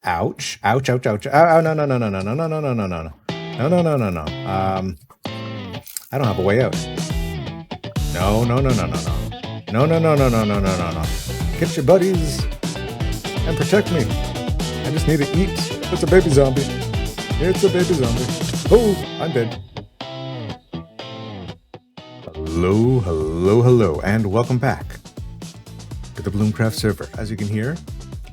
Ouch. Ouch, ouch, ouch. Oh, no, no, no, no, no, no, no, no, no, no, no, no. No, no, no, no, no. I don't have a way out. No, no, no, no, no, no. No, no, no, no, no, no, no, no, no. Get your buddies and protect me. I just need to eat. It's a baby zombie. It's a baby zombie. Oh, I'm dead. Hello, hello, hello, and welcome back to the BloomCraft server. As you can hear,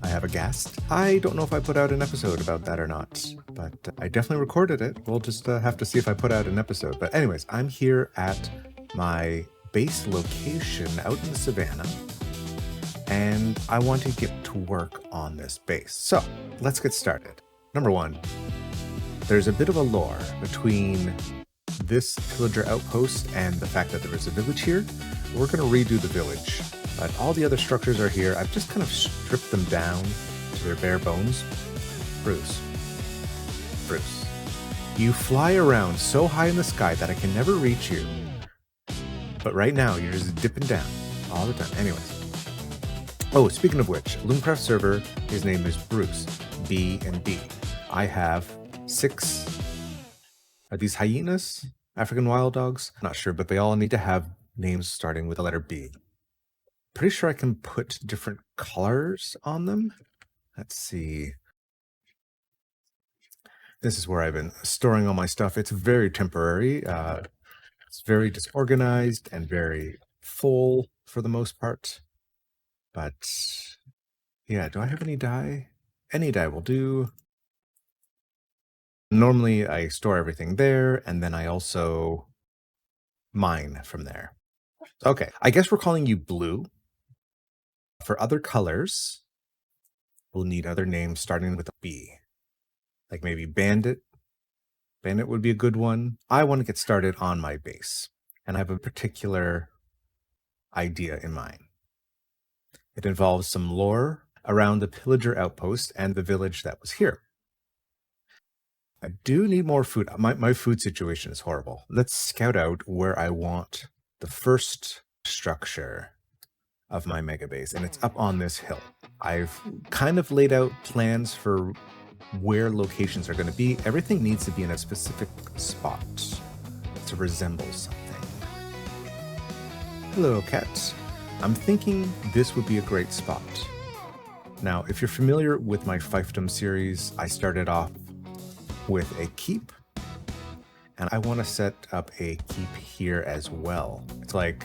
I have a guest. I don't know if I put out an episode about that or not, but I definitely recorded it. We'll just have to see if I put out an episode. But anyways, I'm here at my base location out in the savannah, and I want to get to work on this base. So let's get started. Number one, there's a bit of a lore between this pillager outpost and the fact that there is a village here. We're going to redo the village, but all the other structures are here. I've just kind of stripped them down to their bare bones. Bruce, you fly around so high in the sky that I can never reach you. But right now, you're just dipping down all the time. Anyways. Oh, speaking of which, BloomCraft server, his name is Bruce, B&B. I have 6, are these hyenas? African wild dogs? I'm not sure, but they all need to have names starting with the letter B. Pretty sure I can put different colors on them. Let's see. This is where I've been storing all my stuff. It's very temporary. It's very disorganized and very full for the most part. But yeah, do I have any dye? Any dye will do. Normally I store everything there, and then I also mine from there. Okay, I guess we're calling you Blue. For other colors, we'll need other names starting with a B. Like maybe Bandit. Bandit would be a good one. I want to get started on my base, and I have a particular idea in mind. It involves some lore around the pillager outpost and the village that was here. I do need more food. My food situation is horrible. Let's scout out where I want the first structure of my mega base, and it's up on this hill. I've kind of laid out plans for where locations are going to be. Everything needs to be in a specific spot to resemble something. Hello, cats. I'm thinking this would be a great spot. Now, if you're familiar with my fiefdom series, I started off with a keep, and I want to set up a keep here as well. It's like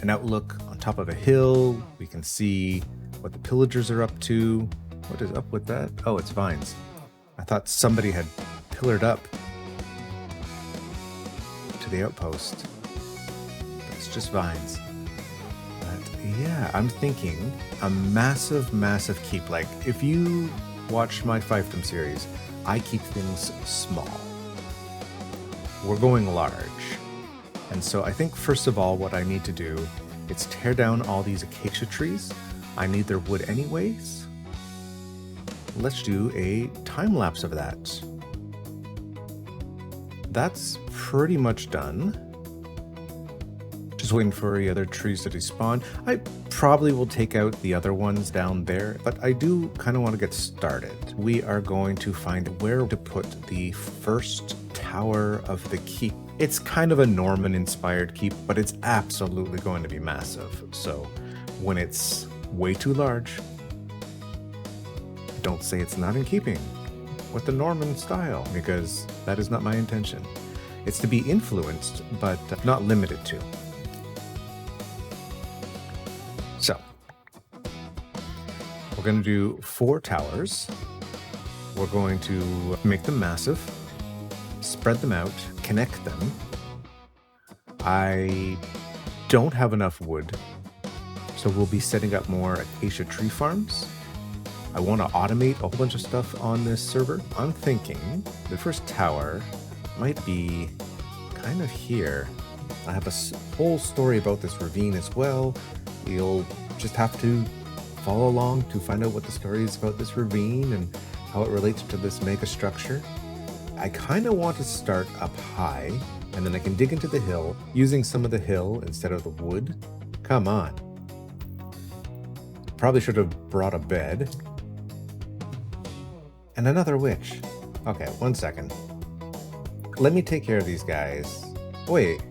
an outlook on top of a hill. We can see what the pillagers are up to. What is up with that? Oh, it's vines. I thought somebody had pillared up to the outpost. It's just vines. But yeah, I'm thinking a massive, massive keep. Like if you watch my fiefdom series, I keep things small. We're going large. And so I think first of all, what I need to do is tear down all these acacia trees. I need their wood anyways. Let's do a time lapse of that. That's pretty much done. Just waiting for the other trees to despawn. I probably will take out the other ones down there, but I do kind of want to get started. We are going to find where to put the first tower of the keep. It's kind of a Norman-inspired keep, but it's absolutely going to be massive. So when it's way too large, don't say it's not in keeping with the Norman style, because that is not my intention. It's to be influenced, but not limited to. So, we're going to do 4 towers. We're going to make them massive, spread them out, connect them. I don't have enough wood, so we'll be setting up more acacia tree farms. I want to automate a whole bunch of stuff on this server. I'm thinking the first tower might be kind of here. I have a whole story about this ravine as well. You'll just have to follow along to find out what the story is about this ravine and how it relates to this mega structure. I kind of want to start up high, and then I can dig into the hill using some of the hill instead of the wood. Come on. Probably should have brought a bed. And another witch. Okay, 1 second. Let me take care of these guys. Wait,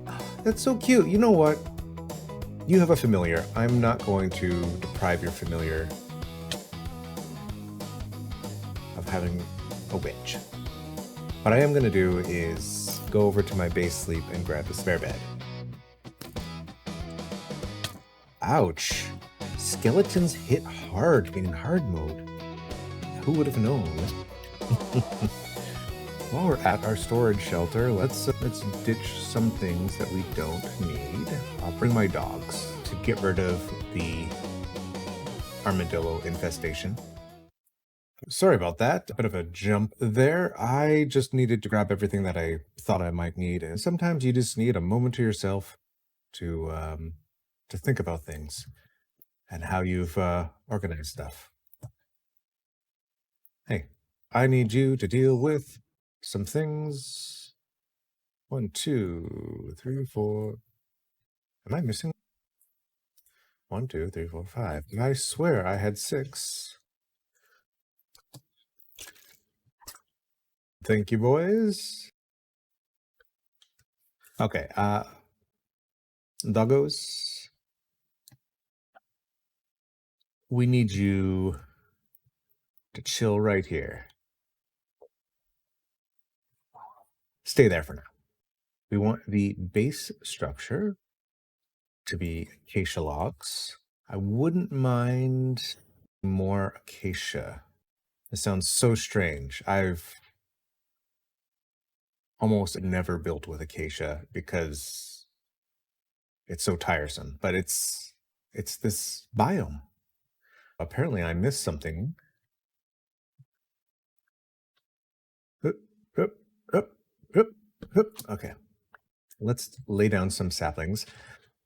that's so cute. You know what? You have a familiar. I'm not going to deprive your familiar of having a witch. What I am going to do is go over to my base sleep and grab the spare bed. Ouch. Skeletons hit hard in hard mode. Who would have known? While we're at our storage shelter, let's ditch some things that we don't need. I'll bring my dogs to get rid of the armadillo infestation. Sorry about that. A bit of a jump there. I just needed to grab everything that I thought I might need. And sometimes you just need a moment to yourself to think about things and how you've organized stuff. Hey, I need you to deal with some things. 1, 2, 3, 4. Am I missing? 1, 2, 3, 4, 5. I swear I had 6. Thank you, boys. Okay, doggos. We need you to chill right here. Stay there for now. We want the base structure to be acacia logs. I wouldn't mind more acacia. This sounds so strange. I've almost never built with acacia because it's so tiresome, but it's this biome. Apparently I missed something. Okay, let's lay down some saplings.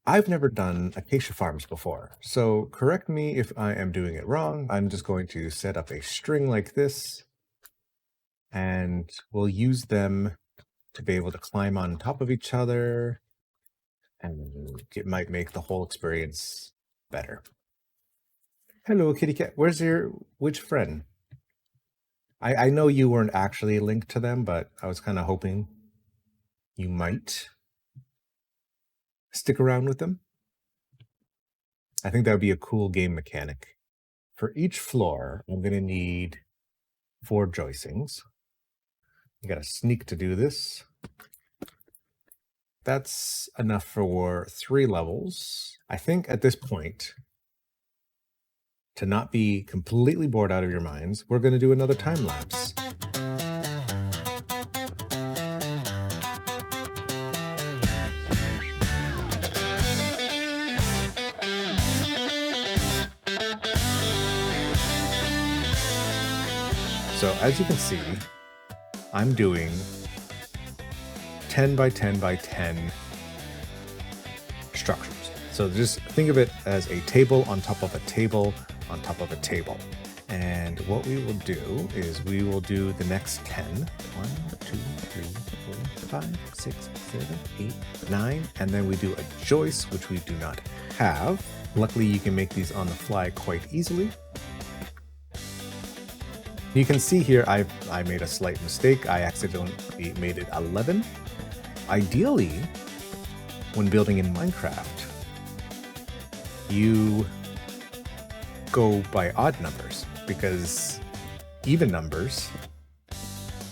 I've never done acacia farms before, so correct me if I am doing it wrong. I'm just going to set up a string like this, and we'll use them to be able to climb on top of each other, and it might make the whole experience better. Hello, kitty cat. Where's your witch friend? I know you weren't actually linked to them, but I was kind of hoping you might stick around with them. I think that would be a cool game mechanic. For each floor, I'm going to need 4 joistings. You got to sneak to do this. That's enough for 3 levels. I think at this point, to not be completely bored out of your minds, we're going to do another time lapse. So as you can see, I'm doing 10 by 10 by 10 structures. So just think of it as a table on top of a table on top of a table. And what we will do is we will do the next 10. 1, 2, 3, 4, 5, 6, 7, 8, 9. And then we do a joist, which we do not have. Luckily, you can make these on the fly quite easily. You can see here, I made a slight mistake. I accidentally made it 11. Ideally, when building in Minecraft, you go by odd numbers because even numbers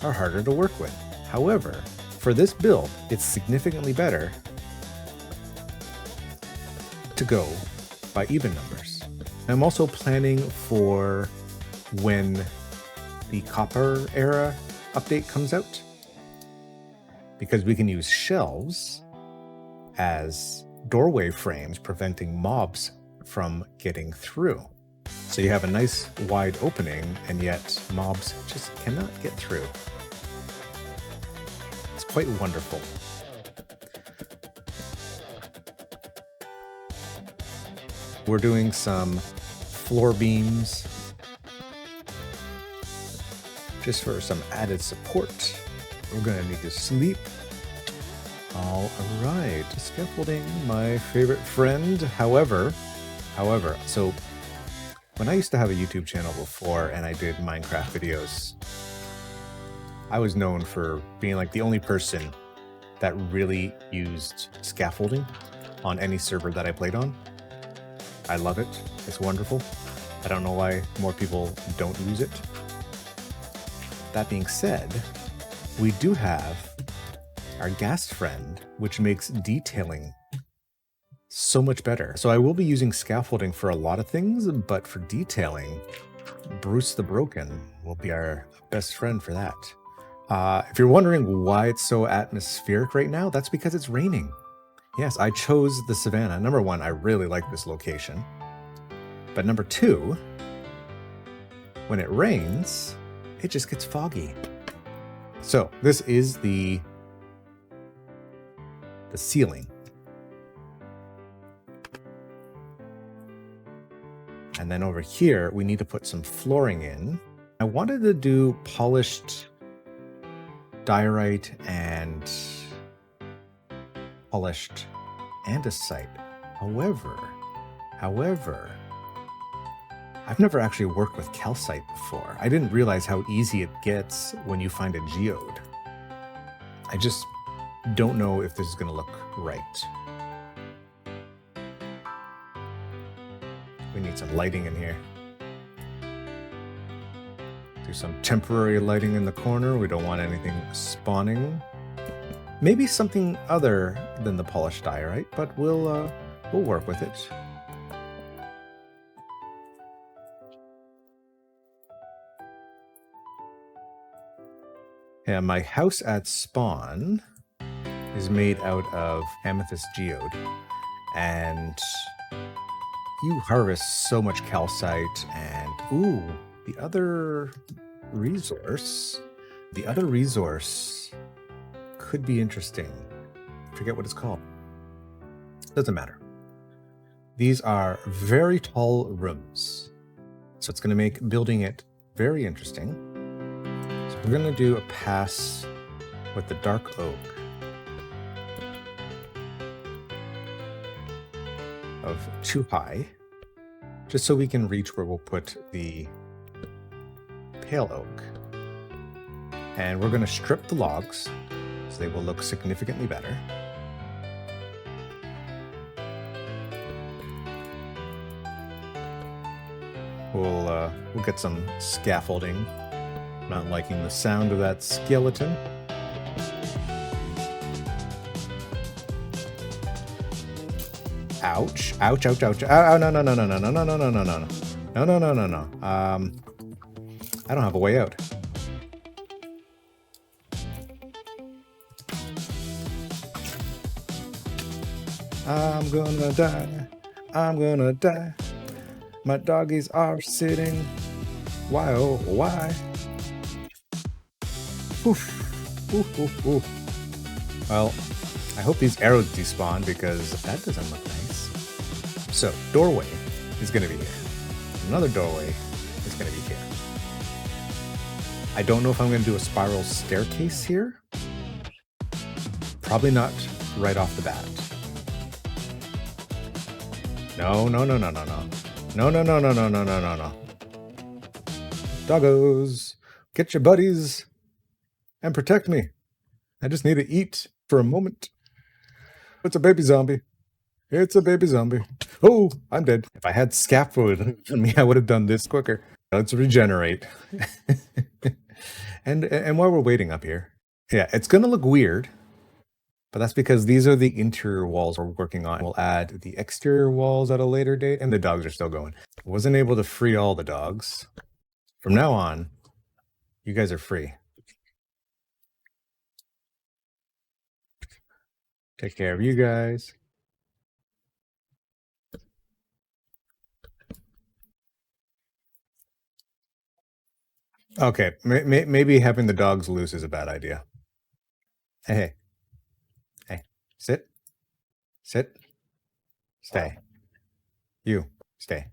are harder to work with. However, for this build, it's significantly better to go by even numbers. I'm also planning for when the copper era update comes out, because we can use shelves as doorway frames preventing mobs from getting through. So you have a nice wide opening and yet mobs just cannot get through. It's quite wonderful. We're doing some floor beams just for some added support. We're gonna need to sleep. All right, scaffolding, my favorite friend. However, so When I used to have a YouTube channel before and I did Minecraft videos, I was known for being like the only person that really used scaffolding on any server that I played on. I love it. It's wonderful. I don't know why more people don't use it. That being said, we do have our ghast friend, which makes detailing so much better. So I will be using scaffolding for a lot of things, but for detailing, Bruce the Broken will be our best friend for that. If you're wondering why it's so atmospheric right now, that's because it's raining. Yes, I chose the savannah. Number one, I really like this location. But number two, when it rains, it just gets foggy. So this is the ceiling. And then over here, we need to put some flooring in. I wanted to do polished diorite and polished andesite. However, I've never actually worked with calcite before. I didn't realize how easy it gets when you find a geode. I just don't know if this is going to look right. We need some lighting in here. Do some temporary lighting in the corner. We don't want anything spawning. Maybe something other than the polished diorite, but we'll work with it. Yeah, my house at spawn is made out of amethyst geode, and you harvest so much calcite. And ooh, the other resource could be interesting. Forget what it's called. Doesn't matter. These are very tall rooms, so it's going to make building it very interesting. So we're going to do a pass with the dark oak of 2 high, just so we can reach where we'll put the pale oak. And we're going to strip the logs so they will look significantly better. We'll get some scaffolding. Not liking the sound of that skeleton. Ouch. Ouch, ouch, ouch. Oh, no, no, no, no, no, no, no, no, no, no, no. No, no, no, no, no. I don't have a way out. I'm gonna die. I'm gonna die. My doggies are sitting. Why, oh, why? Oof. Oof, oof, oof. Well, I hope these arrows despawn because that doesn't look nice. So, doorway is going to be here. Another doorway is going to be here. I don't know if I'm going to do a spiral staircase here. Probably not right off the bat. No, no, no, no, no, no. No, no, no, no, no, no, no, no, no. Doggos, get your buddies and protect me. I just need to eat for a moment. It's a baby zombie. It's a baby zombie. Oh, I'm dead. If I had scaffold on me, I would have done this quicker. Let's regenerate. And while we're waiting up here, yeah, it's going to look weird. But that's because these are the interior walls we're working on. We'll add the exterior walls at a later date, and the dogs are still going. Wasn't able to free all the dogs. From now on, you guys are free. Take care of you guys. Okay, maybe having the dogs loose is a bad idea. Hey. Hey, sit. Sit. Stay. You, stay.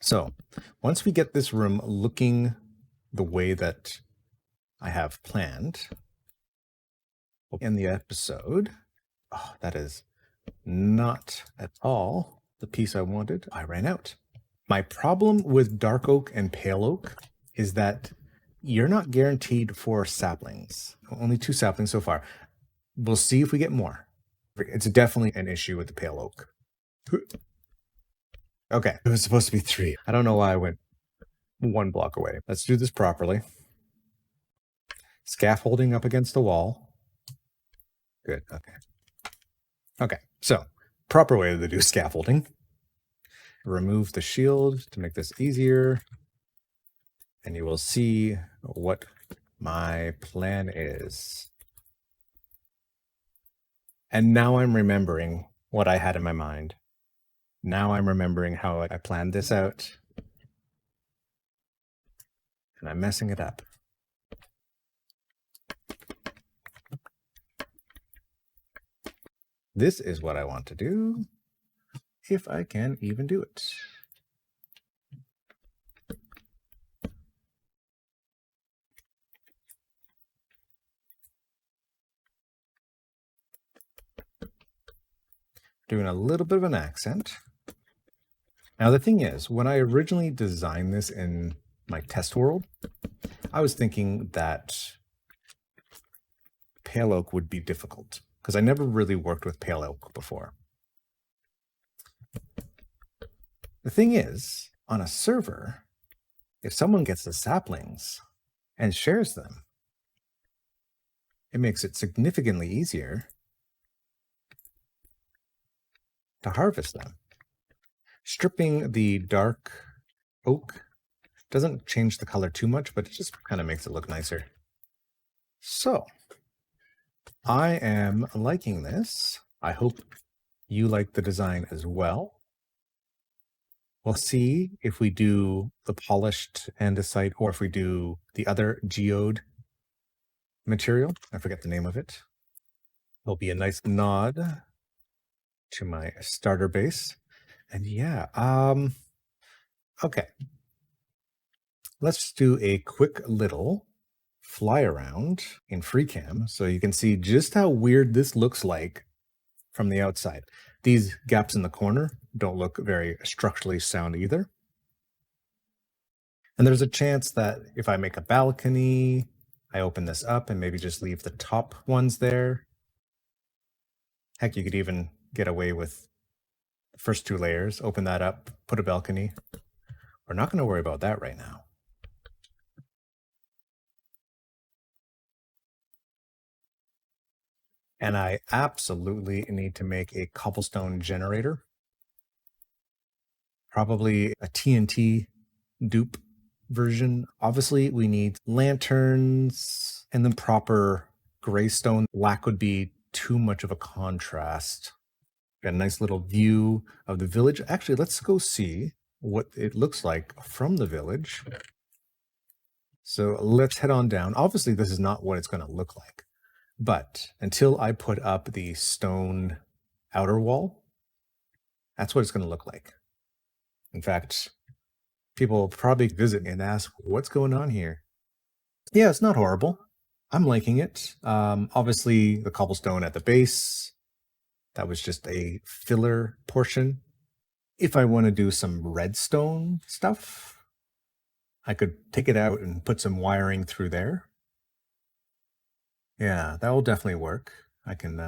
So, once we get this room looking the way that I have planned, we'll end the episode. Oh, that is not at all the piece I wanted. I ran out. My problem with dark oak and pale oak is that you're not guaranteed 4 saplings. Only 2 saplings so far. We'll see if we get more. It's definitely an issue with the pale oak. Okay, it was supposed to be 3. I don't know why I went 1 block away. Let's do this properly. Scaffolding up against the wall. Good, okay. Okay, so proper way to do scaffolding. Remove the shield to make this easier. And you will see what my plan is. And now I'm remembering what I had in my mind. Now I'm remembering how I planned this out. And I'm messing it up. This is what I want to do, if I can even do it. Doing a little bit of an accent. Now the thing is, when I originally designed this in my test world, I was thinking that pale oak would be difficult because I never really worked with pale oak before. The thing is, on a server, if someone gets the saplings and shares them, it makes it significantly easier to harvest them. Stripping the dark oak doesn't change the color too much, but it just kind of makes it look nicer. So, I am liking this. I hope you like the design as well. We'll see if we do the polished andesite or if we do the other geode material. I forget the name of it. It'll be a nice nod to my starter base. And yeah, okay. Let's do a quick little fly around in FreeCam so you can see just how weird this looks like from the outside. These gaps in the corner don't look very structurally sound either. And there's a chance that if I make a balcony, I open this up and maybe just leave the top ones there. Heck, you could even get away with the first 2 layers, open that up, put a balcony. We're not going to worry about that right now. And I absolutely need to make a cobblestone generator. Probably a TNT dupe version. Obviously, we need lanterns and then proper graystone. Black would be too much of a contrast. Got a nice little view of the village. Actually, let's go see what it looks like from the village. So let's head on down. Obviously, this is not what it's going to look like. But until I put up the stone outer wall, that's what it's going to look like. In fact, people will probably visit and ask, what's going on here? Yeah, it's not horrible. I'm liking it. Obviously, the cobblestone at the base, that was just a filler portion. If I want to do some redstone stuff, I could take it out and put some wiring through there. Yeah, that will definitely work. I can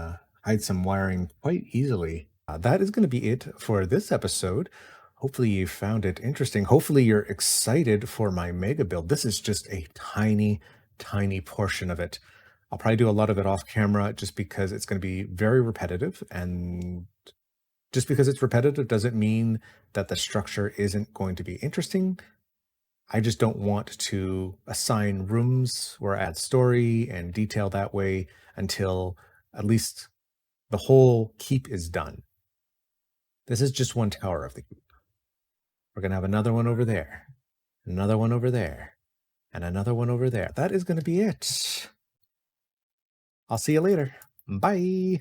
hide some wiring quite easily. That is going to be it for this episode. Hopefully you found it interesting. Hopefully you're excited for my mega build. This is just a tiny, tiny portion of it. I'll probably do a lot of it off camera just because it's going to be very repetitive. And just because it's repetitive doesn't mean that the structure isn't going to be interesting. I just don't want to assign rooms or add story and detail that way until at least the whole keep is done. This is just one tower of the keep. We're going to have another one over there, another one over there, and another one over there. That is going to be it. I'll see you later. Bye.